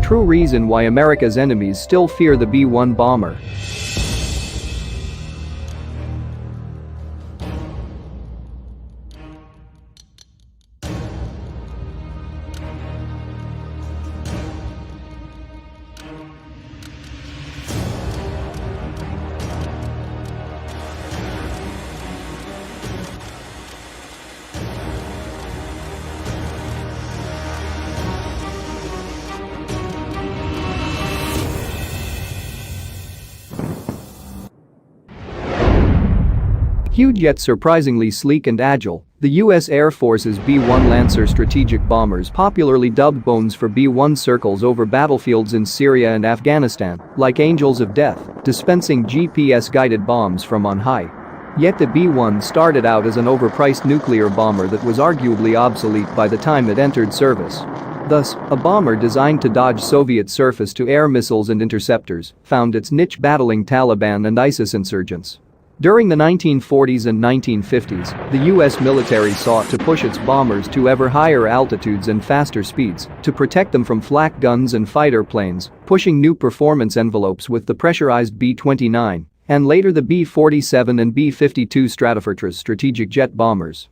true reason why America's enemies still fear the B-1 bomber. Huge yet surprisingly sleek and agile, the U.S. Air Force's B-1 Lancer strategic bombers, popularly dubbed bones for B-1, circles over battlefields in Syria and Afghanistan, like angels of death, dispensing GPS-guided bombs from on high. Yet the B-1 started out as an overpriced nuclear bomber that was arguably obsolete by the time it entered service. Thus, a bomber designed to dodge Soviet surface-to-air missiles and interceptors found its niche battling Taliban and ISIS insurgents. During the 1940s and 1950s, the U.S. military sought to push its bombers to ever higher altitudes and faster speeds to protect them from flak guns and fighter planes, pushing new performance envelopes with the pressurized B-29 and later the B-47 and B-52 Stratofortress strategic jet bombers.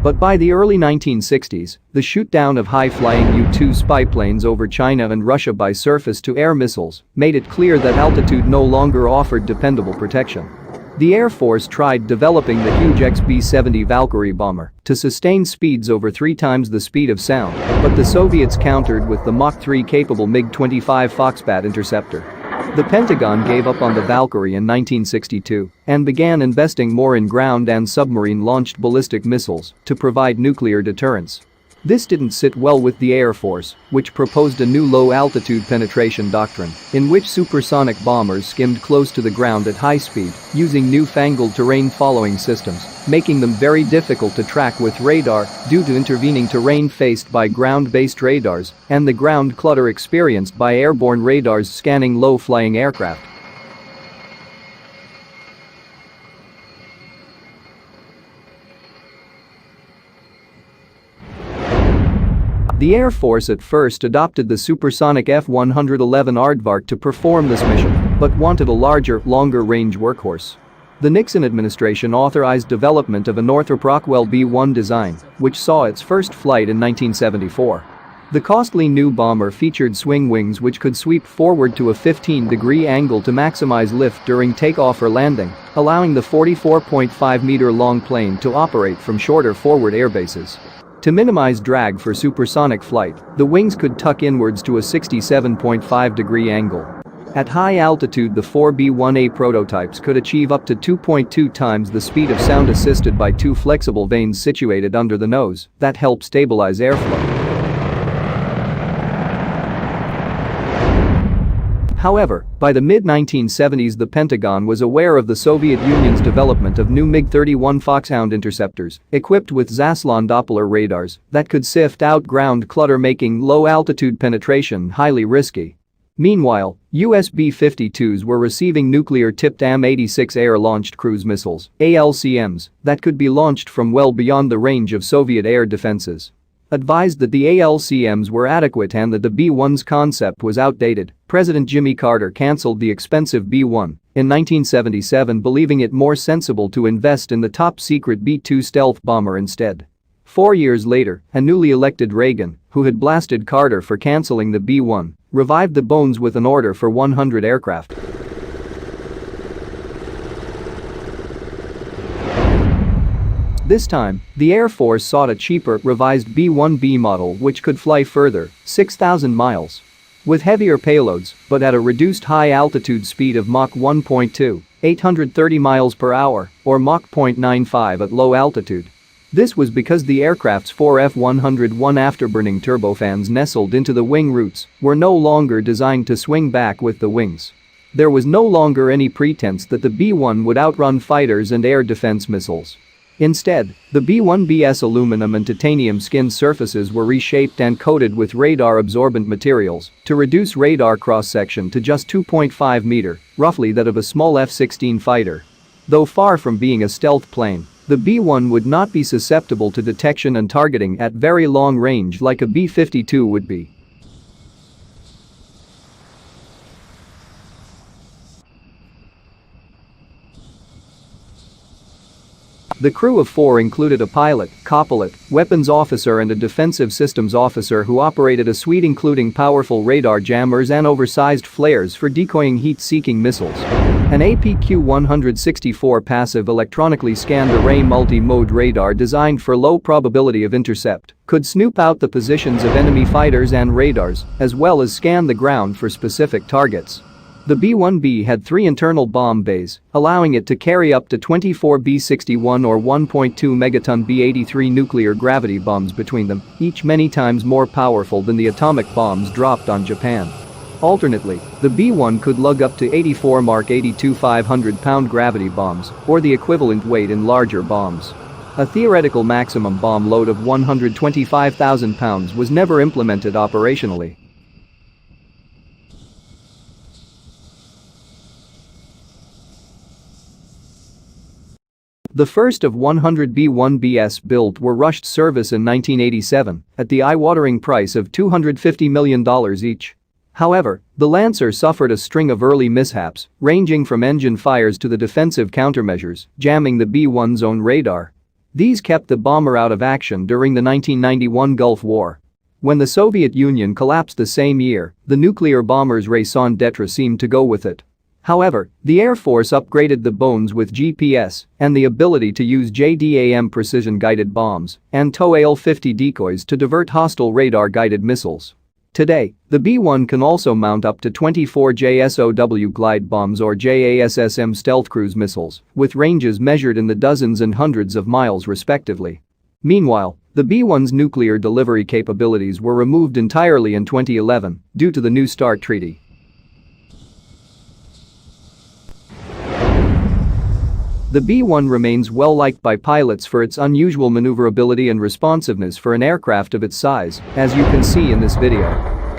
But by the early 1960s, the shoot-down of high-flying U-2 spy planes over China and Russia by surface-to-air missiles made it clear that altitude no longer offered dependable protection. The Air Force tried developing the huge XB-70 Valkyrie bomber to sustain speeds over 3 times the speed of sound, but the Soviets countered with the Mach 3-capable MiG-25 Foxbat interceptor. The Pentagon gave up on the Valkyrie in 1962 and began investing more in ground and submarine-launched ballistic missiles to provide nuclear deterrence. This didn't sit well with the Air Force, which proposed a new low-altitude penetration doctrine in which supersonic bombers skimmed close to the ground at high speed using newfangled terrain-following systems, making them very difficult to track with radar due to intervening terrain faced by ground-based radars and the ground clutter experienced by airborne radars scanning low-flying aircraft. The Air Force at first adopted the supersonic F-111 Aardvark to perform this mission, but wanted a larger, longer-range workhorse. The Nixon administration authorized development of a Northrop Rockwell B-1 design, which saw its first flight in 1974. The costly new bomber featured swing wings which could sweep forward to a 15-degree angle to maximize lift during takeoff or landing, allowing the 44.5-meter-long plane to operate from shorter forward airbases. To minimize drag for supersonic flight, the wings could tuck inwards to a 67.5-degree angle. At high altitude, the 4 B-1A prototypes could achieve up to 2.2 times the speed of sound, assisted by 2 flexible vanes situated under the nose that help stabilize airflow. However, by the mid-1970s, the Pentagon was aware of the Soviet Union's development of new MiG-31 Foxhound interceptors equipped with Zaslon Doppler radars that could sift out ground clutter, making low-altitude penetration highly risky. Meanwhile, US B-52s were receiving nuclear-tipped AIM-86 air-launched cruise missiles (ALCMs) that could be launched from well beyond the range of Soviet air defenses. Advised that the ALCMs were adequate and that the B-1's concept was outdated, President Jimmy Carter canceled the expensive B-1 in 1977, believing it more sensible to invest in the top-secret B-2 stealth bomber instead. 4 years later, a newly elected Reagan, who had blasted Carter for canceling the B-1, revived the bones with an order for 100 aircraft. This time, the Air Force sought a cheaper, revised B-1B model which could fly further, 6,000 miles. With heavier payloads, but at a reduced high-altitude speed of Mach 1.2, 830 miles per hour, or Mach 0.95 at low altitude. This was because the aircraft's 4 F-101 afterburning turbofans nestled into the wing roots were no longer designed to swing back with the wings. There was no longer any pretense that the B-1 would outrun fighters and air defense missiles. Instead, the B-1B's aluminum and titanium skin surfaces were reshaped and coated with radar-absorbent materials to reduce radar cross-section to just 2.5 meter, roughly that of a small F-16 fighter. Though far from being a stealth plane, The B-1 would not be susceptible to detection and targeting at very long range like a B-52 would be. The crew of 4 included a pilot, co-pilot, weapons officer and a defensive systems officer who operated a suite including powerful radar jammers and oversized flares for decoying heat-seeking missiles. An APQ-164 passive electronically scanned array multi-mode radar designed for low probability of intercept could snoop out the positions of enemy fighters and radars, as well as scan the ground for specific targets. The B-1B had 3 internal bomb bays, allowing it to carry up to 24 B-61 or 1.2 megaton B-83 nuclear gravity bombs between them, each many times more powerful than the atomic bombs dropped on Japan. Alternately, the B-1 could lug up to 84 Mark 82 500-pound gravity bombs, or the equivalent weight in larger bombs. A theoretical maximum bomb load of 125,000 pounds was never implemented operationally. The first of 100 B-1Bs built were rushed service in 1987 at the eye-watering price of $250 million each. However, the Lancer suffered a string of early mishaps, ranging from engine fires to the defensive countermeasures, jamming the B-1's own radar. These kept the bomber out of action during the 1991 Gulf War. When the Soviet Union collapsed the same year, the nuclear bomber's raison d'etre seemed to go with it. However, the Air Force upgraded the bones with GPS and the ability to use JDAM precision-guided bombs and TOW AL-50 decoys to divert hostile radar-guided missiles. Today, the B-1 can also mount up to 24 JSOW glide bombs or JASSM stealth cruise missiles, with ranges measured in the dozens and hundreds of miles respectively. Meanwhile, the B-1's nuclear delivery capabilities were removed entirely in 2011 due to the New START Treaty. The B-1 remains well-liked by pilots for its unusual maneuverability and responsiveness for an aircraft of its size, as you can see in this video.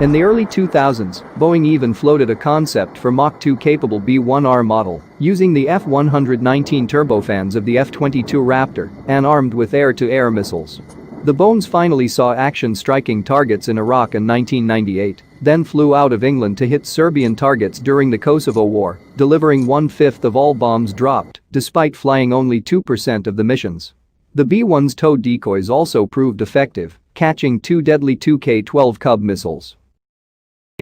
In the early 2000s, Boeing even floated a concept for Mach 2-capable B-1R model, using the F-119 turbofans of the F-22 Raptor and armed with air-to-air missiles. The Bones finally saw action striking targets in Iraq in 1998, then flew out of England to hit Serbian targets during the Kosovo War, delivering 1/5 of all bombs dropped, despite flying only 2% of the missions. The B-1's tow decoys also proved effective, catching 2 deadly 2K-12 Cub missiles.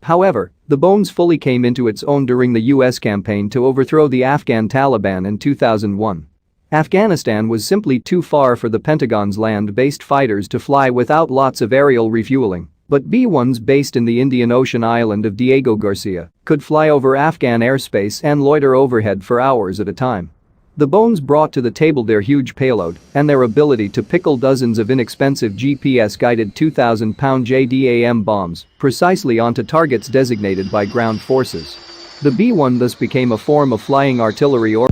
However, the Bones fully came into its own during the US campaign to overthrow the Afghan Taliban in 2001. Afghanistan was simply too far for the Pentagon's land-based fighters to fly without lots of aerial refueling, but B-1s based in the Indian Ocean island of Diego Garcia could fly over Afghan airspace and loiter overhead for hours at a time. The Bones brought to the table their huge payload and their ability to pickle dozens of inexpensive GPS-guided 2,000-pound JDAM bombs precisely onto targets designated by ground forces. The B-1 thus became a form of flying artillery or